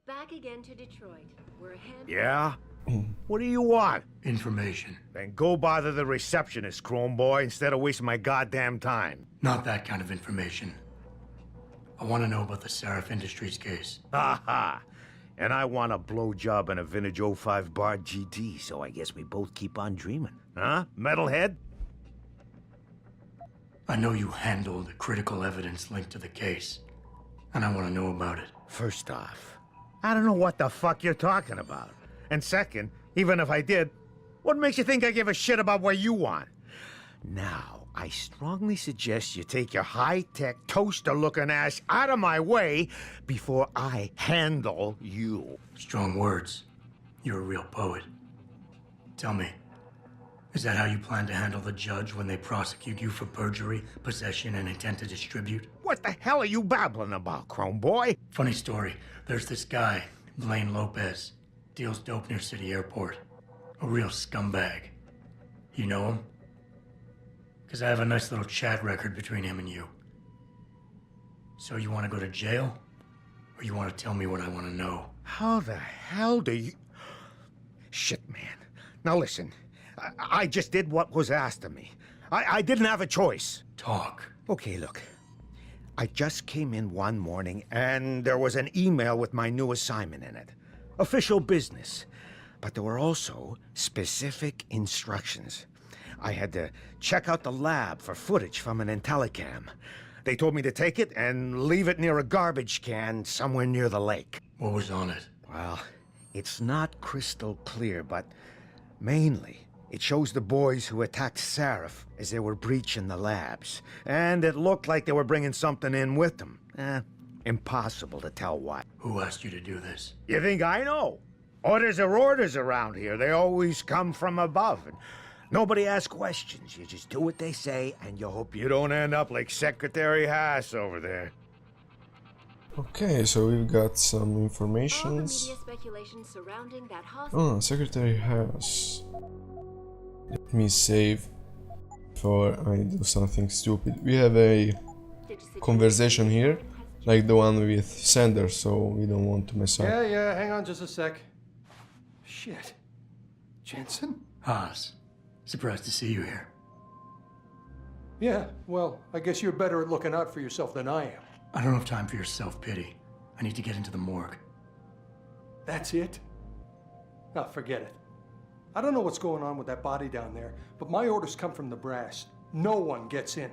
Back again to Detroit. We're ahead. Yeah? What do you want? Information. Then go bother the receptionist, Chrome Boy, instead of wasting my goddamn time. Not that kind of information. I want to know about the Seraph Industries case. Ha ha! And I want a blowjob and a vintage '05 Bard GT, so I guess we both keep on dreaming. Huh, metalhead? I know you handled the critical evidence linked to the case, and I want to know about it. First off, I don't know what the fuck you're talking about. And second, even if I did, what makes you think I give a shit about what you want? Now, I strongly suggest you take your high-tech, toaster-looking ass out of my way before I handle you. Strong words. You're a real poet. Tell me, is that how you plan to handle the judge when they prosecute you for perjury, possession, and intent to distribute? What the hell are you babbling about, Chrome Boy? Funny story. There's this guy, Blaine Lopez. Deals dope near City Airport. A real scumbag. You know him? Because I have a nice little chat record between him and you. So you want to go to jail? Or you want to tell me what I want to know? How the hell do you... Shit, man. Now listen, I just did what was asked of me. I didn't have a choice. Talk. Okay, look. I just came in one morning and there was an email with my new assignment in it. Official business. But there were also specific instructions. I had to check out the lab for footage from an Intellicam. They told me to take it and leave it near a garbage can somewhere near the lake. What was on it? Well, it's not crystal clear, but mainly it shows the boys who attacked Seraph as they were breaching the labs. And it looked like they were bringing something in with them. Impossible to tell what. Who asked you to do this? You think I know? Orders are orders around here. They always come from above. And nobody asks questions. You just do what they say, and you hope you don't end up like Secretary Haas over there. Okay, so we've got some All the informations. media speculation surrounding that Oh, Secretary Haas. Let me save before I do something stupid. We have a conversation here, like the one with Sanders, so we don't want to mess up. Yeah, hang on just a sec. Shit. Jensen? Haas. Surprised to see you here. Yeah, well, I guess you're better at looking out for yourself than I am. I don't have time for your self-pity. I need to get into the morgue. That's it? Ah, forget it. I don't know what's going on with that body down there, but my orders come from the brass. No one gets in.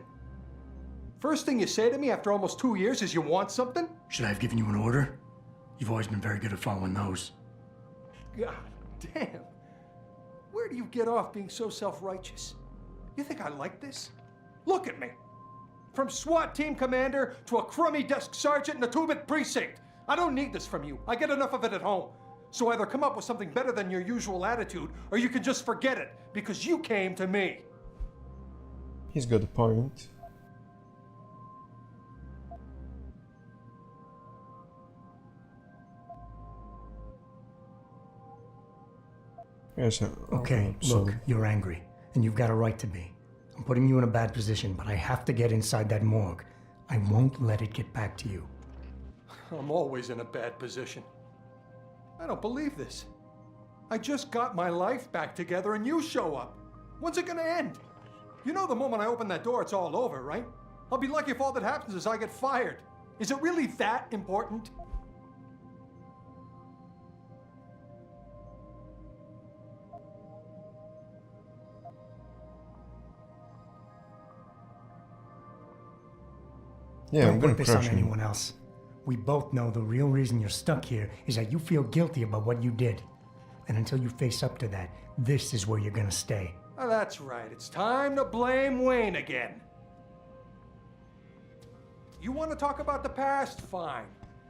First thing you say to me after almost 2 years is you want something? Should I have given you an order? You've always been very good at following those. God damn. Where do you get off being so self-righteous? You think I like this? Look at me. From SWAT team commander to a crummy desk sergeant in the 2-bit precinct. I don't need this from you. I get enough of it at home. So either come up with something better than your usual attitude, or you can just forget it, because you came to me. He's got a point. Yes, Okay, look, you're angry, and you've got a right to be. I'm putting you in a bad position, but I have to get inside that morgue. I won't let it get back to you. I'm always in a bad position. I don't believe this. I just got my life back together and you show up. When's it gonna end? You know the moment I open that door, it's all over, right? I'll be lucky if all that happens is I get fired. Is it really that important? yeah, I'm Don't gonna put this on crush him. anyone else. We both know the real reason you're stuck here is that you feel guilty about what you did. And until you face up to that, this is where you're gonna stay. Oh, that's right. It's time to blame Wayne again. You want to talk about the past? Fine.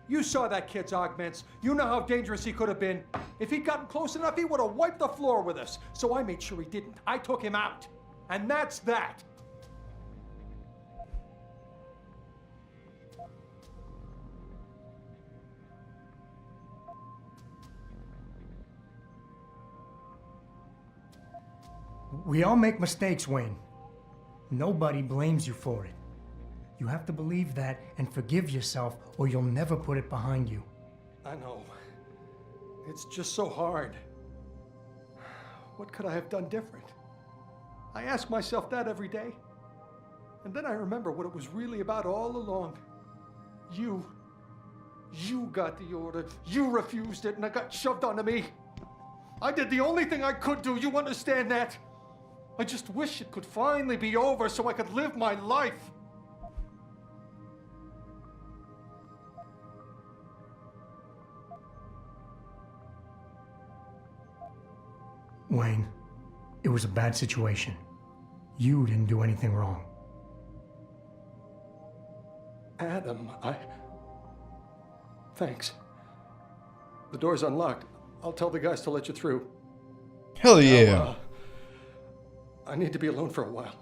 You saw that kid's augments. You know how dangerous he could have been. If he'd gotten close enough, he would have wiped the floor with us. So I made sure he didn't. I took him out. And that's that. We all make mistakes, Wayne. Nobody blames you for it. You have to believe that and forgive yourself, or you'll never put it behind you. I know. It's just so hard. What could I have done different? I ask myself that every day. And then I remember what it was really about all along. You got the order. You refused it, and it got shoved onto me. I did the only thing I could do. You understand that? I just wish it could finally be over so I could live my life. Wayne, it was a bad situation. You didn't do anything wrong. Adam, Thanks. The door's unlocked. I'll tell the guys to let you through. Hell yeah. Now, I need to be alone for a while.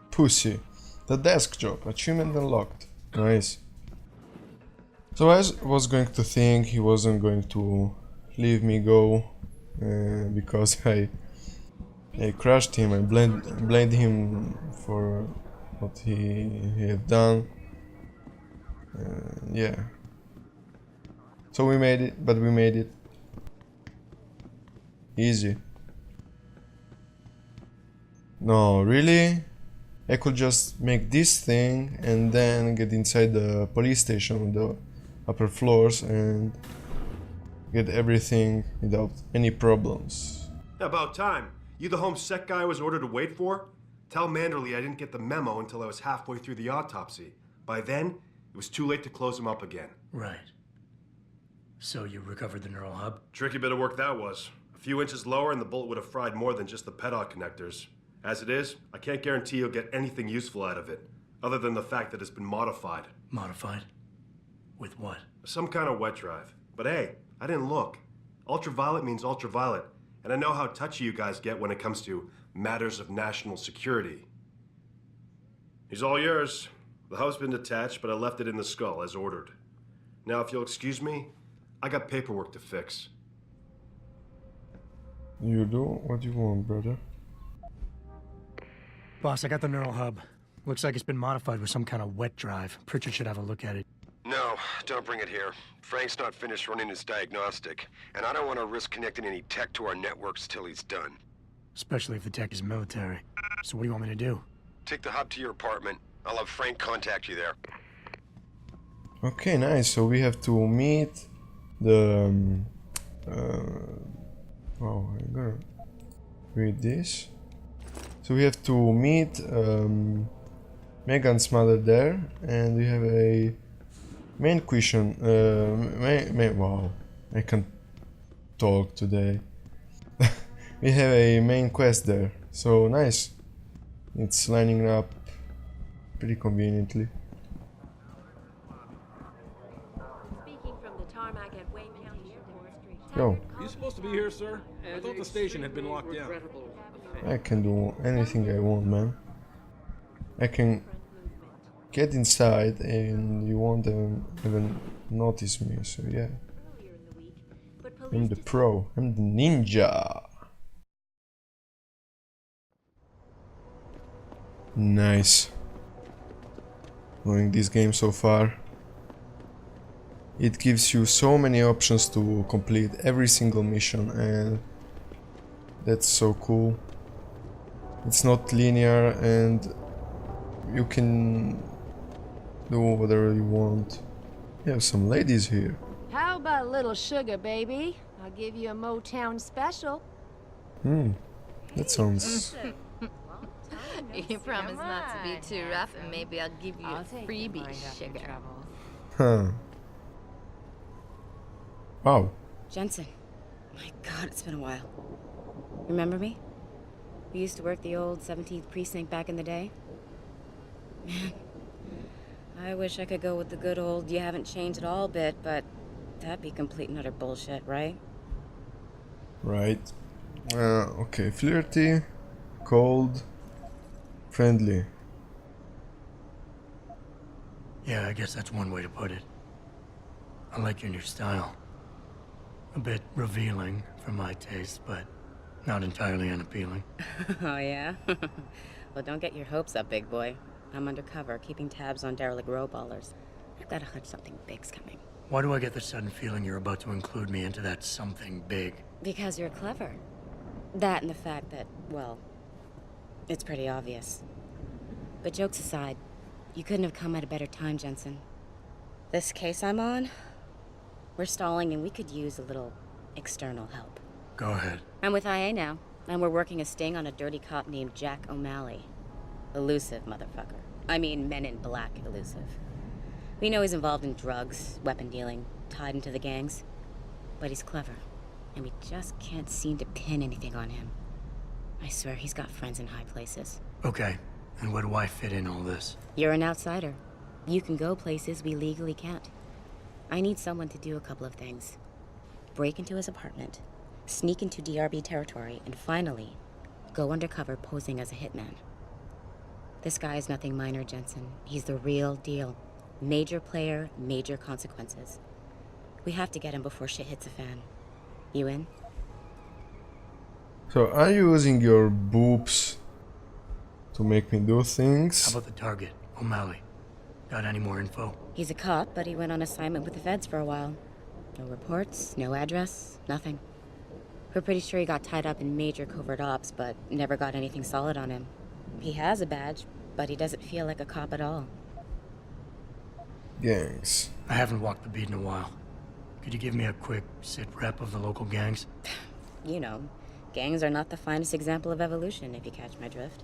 Pussy. The desk job. Achievement unlocked. Nice. So I was going to think he wasn't going to leave me go because I crushed him. I blamed him for what he had done. Yeah. So we made it, but we made it easy. No, really? I could just make this thing and then get inside the police station with the upper floors and get everything without any problems. About time. You the homesec guy I was ordered to wait for? Tell Manderley I didn't get the memo until I was halfway through the autopsy. By then, it was too late to close him up again. Right. So you recovered the neural hub? Tricky bit of work that was. A few inches lower and the bullet would have fried more than just the pedal connectors. As it is, I can't guarantee you'll get anything useful out of it, other than the fact that it's been modified. Modified? With what? Some kind of wet drive. But hey, I didn't look. Ultraviolet means ultraviolet, and I know how touchy you guys get when it comes to matters of national security. He's all yours. The hub's been detached, but I left it in the skull as ordered. Now, if you'll excuse me, I got paperwork to fix. You do what you want, brother. Boss, I got the neural hub. Looks like it's been modified with some kind of wet drive. Pritchard should have a look at it. No, don't bring it here. Frank's not finished running his diagnostic, and I don't want to risk connecting any tech to our networks till he's done. Especially if the tech is military. So what do you want me to do? Take the hub to your apartment. I'll have Frank contact you there. Okay, nice. So we have to meet the... oh, I'm gonna read this. So we have to meet Megan's mother there, and we have a main question. Wow, I can't talk today. We have a main quest there, so nice. It's lining up pretty conveniently. Speaking from the tarmac at Wayne County Airport. Yo, You supposed to be here, sir? I thought the station had been locked down. I can do anything I want, man. I can get inside and you won't even notice me, so yeah. I'm the pro, I'm the ninja. Nice. Knowing this game so far. It gives you so many options to complete every single mission, and that's so cool. It's not linear and you can do whatever you want. We have some ladies here. How about a little sugar, baby? I'll give you a Motown special. That sounds... You promise not to be too rough, and maybe I'll give you a freebie sugar. Huh. Wow. Jensen. My God, it's been a while. Remember me? We used to work the old 17th precinct back in the day. Man, I wish I could go with the good old you haven't changed at all bit, but that'd be complete and utter bullshit, right? Right. Okay, flirty, cold, friendly. Yeah, I guess that's one way to put it. I like your new style. A bit revealing for my taste, but not entirely unappealing. Oh, yeah? Well, don't get your hopes up, big boy. I'm undercover, keeping tabs on derelict row-ballers. I've got a hunch something big's coming. Why do I get the sudden feeling you're about to include me into that something big? Because you're clever. That and the fact that, well, it's pretty obvious. But jokes aside, you couldn't have come at a better time, Jensen. This case I'm on, we're stalling and we could use a little external help. Go ahead. I'm with IA now, and we're working a sting on a dirty cop named Jack O'Malley. Elusive motherfucker. I mean, Men in Black elusive. We know he's involved in drugs, weapon dealing, tied into the gangs. But he's clever, and we just can't seem to pin anything on him. I swear he's got friends in high places. Okay, and where do I fit in all this? You're an outsider. You can go places we legally can't. I need someone to do a couple of things. Break into his apartment, sneak into DRB territory, and finally, go undercover posing as a hitman. This guy is nothing minor, Jensen. He's the real deal. Major player, major consequences. We have to get him before shit hits the fan. You in? So, are you using your boobs to make me do things? How about the target, O'Malley? Got any more info? He's a cop, but he went on assignment with the feds for a while. No reports, no address, nothing. We're pretty sure he got tied up in major covert ops, but never got anything solid on him. He has a badge, but he doesn't feel like a cop at all. Gangs. I haven't walked the beat in a while. Could you give me a quick sit rep of the local gangs? You know, gangs are not the finest example of evolution, if you catch my drift.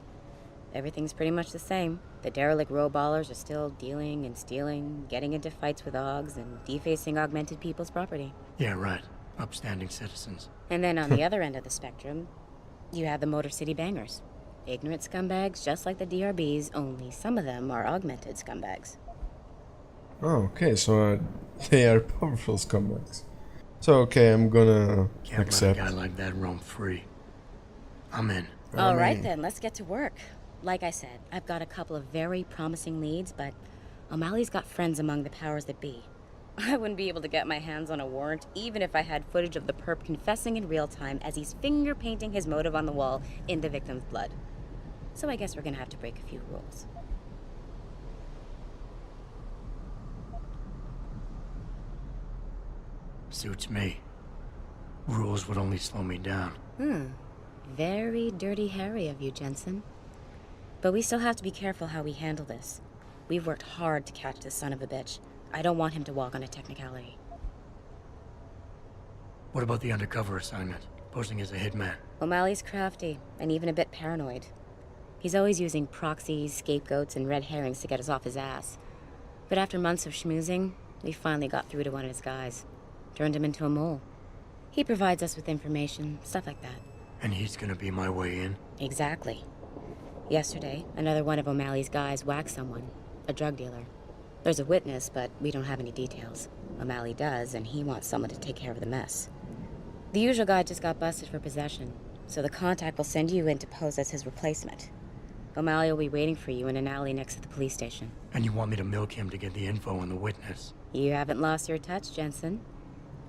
Everything's pretty much the same. The derelict row-ballers are still dealing and stealing, getting into fights with OGs, and defacing augmented people's property. Yeah, right. Upstanding citizens. And then on the other end of the spectrum, you have the Motor City Bangers. Ignorant scumbags just like the DRBs, only some of them are augmented scumbags. Oh, okay, so they are powerful scumbags. So, okay, I'm gonna Can't accept. let a guy like that roam free. I'm in. All right then, let's get to work. Like I said, I've got a couple of very promising leads, but O'Malley's got friends among the powers that be. I wouldn't be able to get my hands on a warrant, even if I had footage of the perp confessing in real time as he's finger painting his motive on the wall in the victim's blood. So I guess we're gonna have to break a few rules. Suits me. Rules would only slow me down. Very dirty Harry of you, Jensen. But we still have to be careful how we handle this. We've worked hard to catch this son of a bitch. I don't want him to walk on a technicality. What about the undercover assignment? Posing as a hitman? O'Malley's crafty, and even a bit paranoid. He's always using proxies, scapegoats, and red herrings to get us off his ass. But after months of schmoozing, we finally got through to one of his guys. Turned him into a mole. He provides us with information, stuff like that. And he's gonna be my way in? Exactly. Yesterday, another one of O'Malley's guys whacked someone, a drug dealer. There's a witness, but we don't have any details. O'Malley does, and he wants someone to take care of the mess. The usual guy just got busted for possession, so the contact will send you in to pose as his replacement. O'Malley will be waiting for you in an alley next to the police station. And you want me to milk him to get the info on the witness? You haven't lost your touch, Jensen.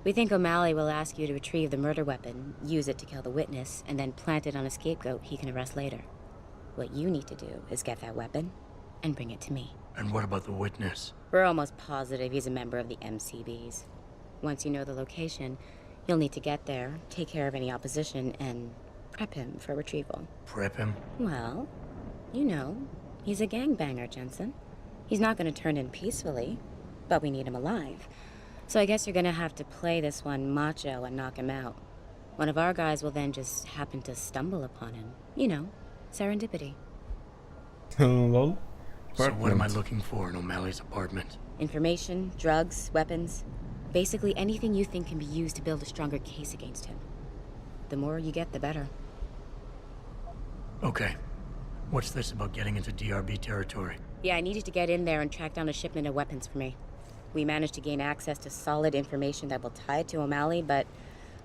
We think O'Malley will ask you to retrieve the murder weapon, use it to kill the witness, and then plant it on a scapegoat he can arrest later. What you need to do is get that weapon and bring it to me. And what about the witness? We're almost positive he's a member of the MCBs. Once you know the location, you'll need to get there, take care of any opposition, and prep him for retrieval. Prep him? Well, you know, he's a gangbanger, Jensen. He's not going to turn in peacefully, but we need him alive. So I guess you're going to have to play this one macho and knock him out. One of our guys will then just happen to stumble upon him. You know, serendipity. Lol. So what am I looking for in O'Malley's apartment? Information, drugs, weapons. Basically anything you think can be used to build a stronger case against him. The more you get, the better. Okay. What's this about getting into DRB territory? Yeah, I needed to get in there and track down a shipment of weapons for me. We managed to gain access to solid information that will tie it to O'Malley, but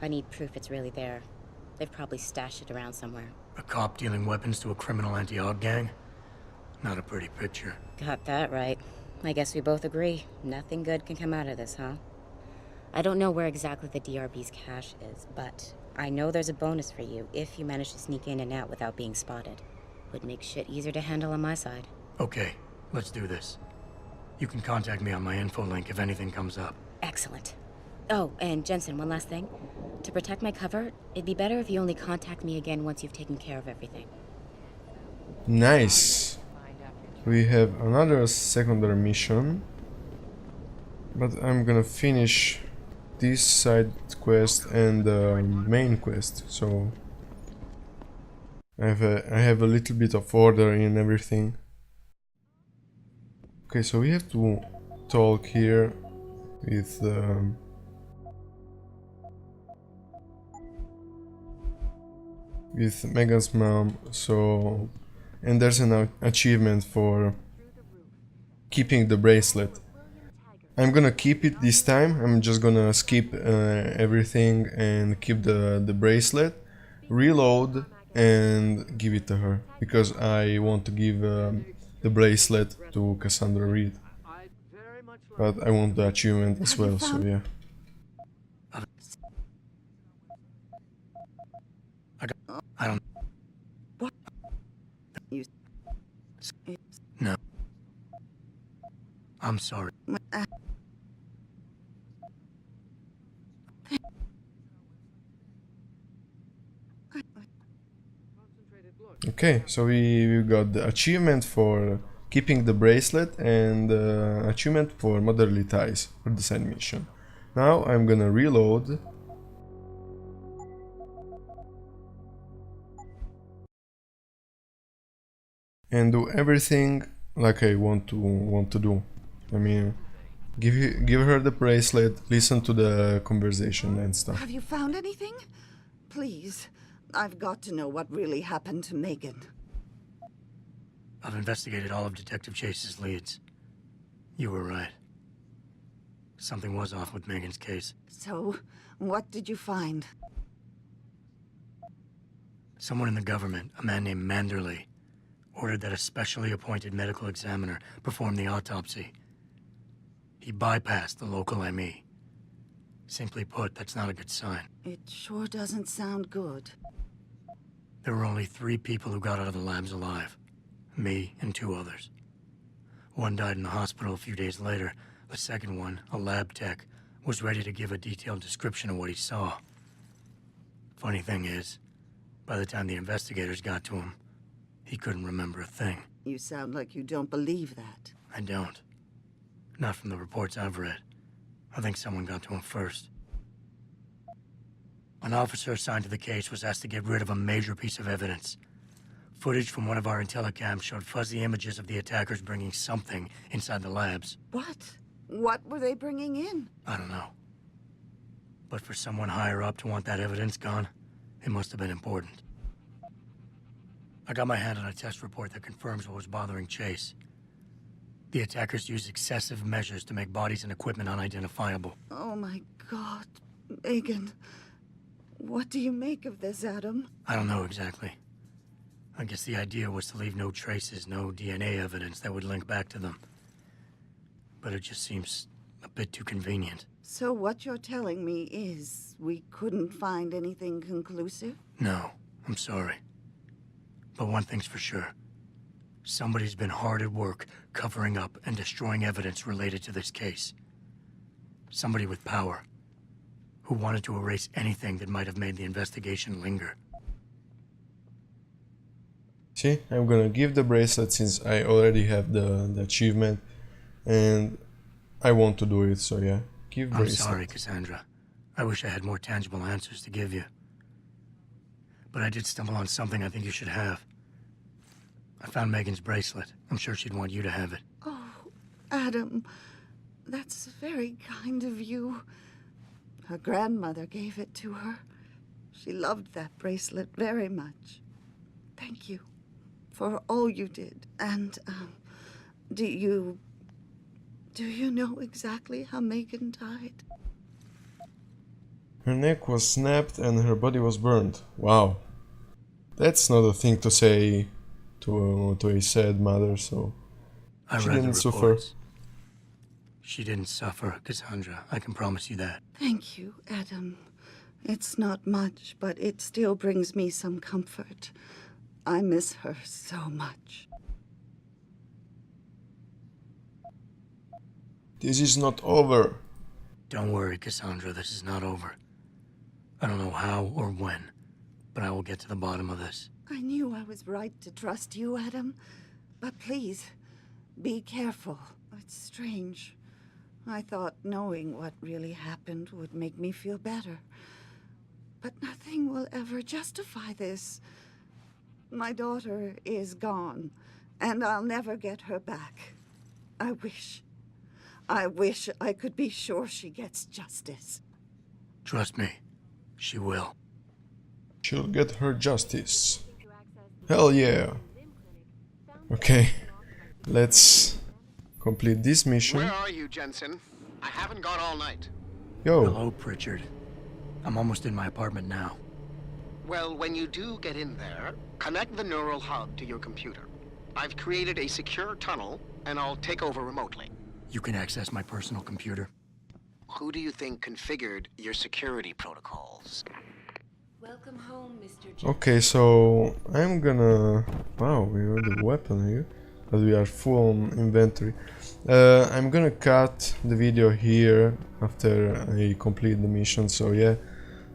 I need proof it's really there. They've probably stashed it around somewhere. A cop dealing weapons to a criminal anti-AUG gang? Not a pretty picture. Got that right. I guess we both agree. Nothing good can come out of this, huh? I don't know where exactly the DRB's cache is, but I know there's a bonus for you if you manage to sneak in and out without being spotted. Would make shit easier to handle on my side. Okay, let's do this. You can contact me on my info link if anything comes up. Excellent. Oh, and Jensen, one last thing. To protect my cover, it'd be better if you only contact me again once you've taken care of everything. Nice. We have another secondary mission. But I'm gonna finish this side quest and the main quest, so I have a little bit of order in everything. Okay, so we have to talk here with Megan's mom. So, and there's an achievement for keeping the bracelet. I'm gonna keep it this time. I'm just gonna skip everything and keep the bracelet, reload, and give it to her, because I want to give the bracelet to Cassandra Reed. But I want the achievement as well, so yeah. I don't... What? No. I'm sorry. Okay, so we got the achievement for keeping the bracelet and achievement for motherly ties for the side mission. Now I'm gonna reload. And do everything like I want to do. I mean, give her the bracelet, listen to the conversation and stuff. Have you found anything? Please, I've got to know what really happened to Megan. I've investigated all of Detective Chase's leads. You were right. Something was off with Megan's case. So, what did you find? Someone in the government, a man named Manderley, ordered that a specially appointed medical examiner perform the autopsy. He bypassed the local ME. Simply put, that's not a good sign. It sure doesn't sound good. There were only 3 people who got out of the labs alive. Me and 2 others. One died in the hospital a few days later. The second one, a lab tech, was ready to give a detailed description of what he saw. Funny thing is, by the time the investigators got to him, he couldn't remember a thing. You sound like you don't believe that. I don't. Not from the reports I've read. I think someone got to him first. An officer assigned to the case was asked to get rid of a major piece of evidence. Footage from one of our intellicams showed fuzzy images of the attackers bringing something inside the labs. What? What were they bringing in? I don't know. But for someone higher up to want that evidence gone, it must have been important. I got my hand on a test report that confirms what was bothering Chase. The attackers used excessive measures to make bodies and equipment unidentifiable. Oh my God, Megan. What do you make of this, Adam? I don't know exactly. I guess the idea was to leave no traces, no DNA evidence that would link back to them. But it just seems a bit too convenient. So what you're telling me is we couldn't find anything conclusive? No, I'm sorry. But one thing's for sure. Somebody's been hard at work covering up and destroying evidence related to this case. Somebody with power, who wanted to erase anything that might have made the investigation linger. See, I'm gonna give the bracelet since I already have the achievement and I want to do it, so yeah, give bracelet. I'm sorry, Cassandra. I wish I had more tangible answers to give you. But I did stumble on something I think you should have. I found Megan's bracelet. I'm sure she'd want you to have it. Oh, Adam, that's very kind of you. Her grandmother gave it to her. She loved that bracelet very much. Thank you for all you did. And, do you know exactly how Megan died? Her neck was snapped and her body was burned. Wow. That's not a thing to say to a sad mother, so she didn't suffer. She didn't suffer, Cassandra. I can promise you that. Thank you, Adam. It's not much, but it still brings me some comfort. I miss her so much. This is not over. Don't worry, Cassandra, this is not over. I don't know how or when, but I will get to the bottom of this. I knew I was right to trust you, Adam. But please, be careful. It's strange. I thought knowing what really happened would make me feel better. But nothing will ever justify this. My daughter is gone, and I'll never get her back. I wish I could be sure she gets justice. Trust me, she will. She'll get her justice. Hell yeah. Okay, let's complete this mission. Where are you, Jensen? I haven't gone all night. Yo. Hello, Pritchard. I'm almost in my apartment now. Well, when you do get in there, connect the neural hub to your computer. I've created a secure tunnel, and I'll take over remotely. You can access my personal computer. Who do you think configured your security protocols? Welcome home, Mr. Okay, so I'm gonna... Wow, we have the weapon here, but we are full on inventory. I'm gonna cut the video here after I complete the mission, so yeah.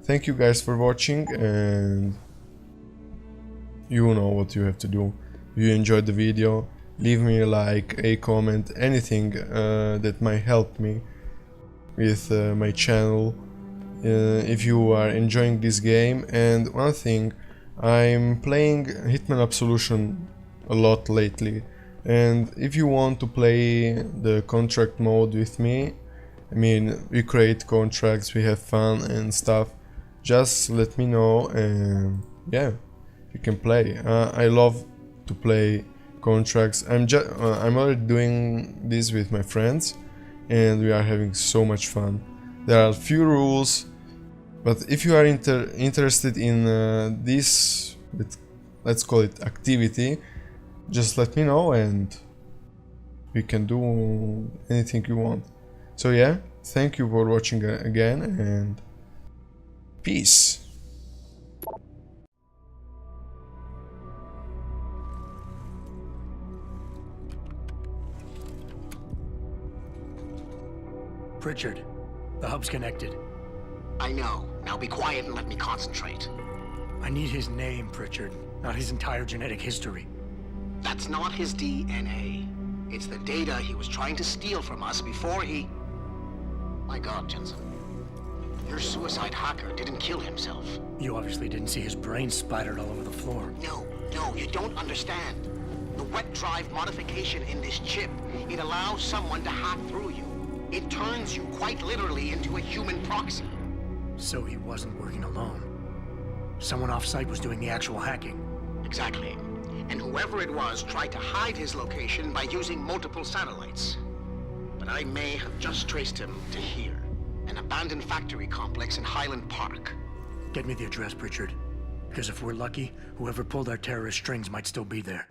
Thank you guys for watching, and you know what you have to do. If you enjoyed the video, leave me a like, a comment, anything that might help me with my channel. If you are enjoying this game. And one thing, I'm playing Hitman Absolution a lot lately, and if you want to play the contract mode with me, I mean, we create contracts, we have fun and stuff, just let me know, and yeah, you can play. I love to play contracts. I'm already doing this with my friends, and we are having so much fun. There are few rules, but if you are interested in this, let's call it activity, just let me know and we can do anything you want. So yeah, thank you for watching again, and peace. Pritchard, the hub's connected. I know. Now be quiet and let me concentrate. I need his name, Pritchard, not his entire genetic history. That's not his DNA. It's the data he was trying to steal from us before he... My God, Jensen. Your suicide hacker didn't kill himself. You obviously didn't see his brain splattered all over the floor. No, you don't understand. The wet drive modification in this chip, it allows someone to hack through you. It turns you quite literally into a human proxy. So he wasn't working alone. Someone off-site was doing the actual hacking. Exactly. And whoever it was tried to hide his location by using multiple satellites. But I may have just traced him to here, an abandoned factory complex in Highland Park. Get me the address, Pritchard. Because if we're lucky, whoever pulled our terrorist strings might still be there.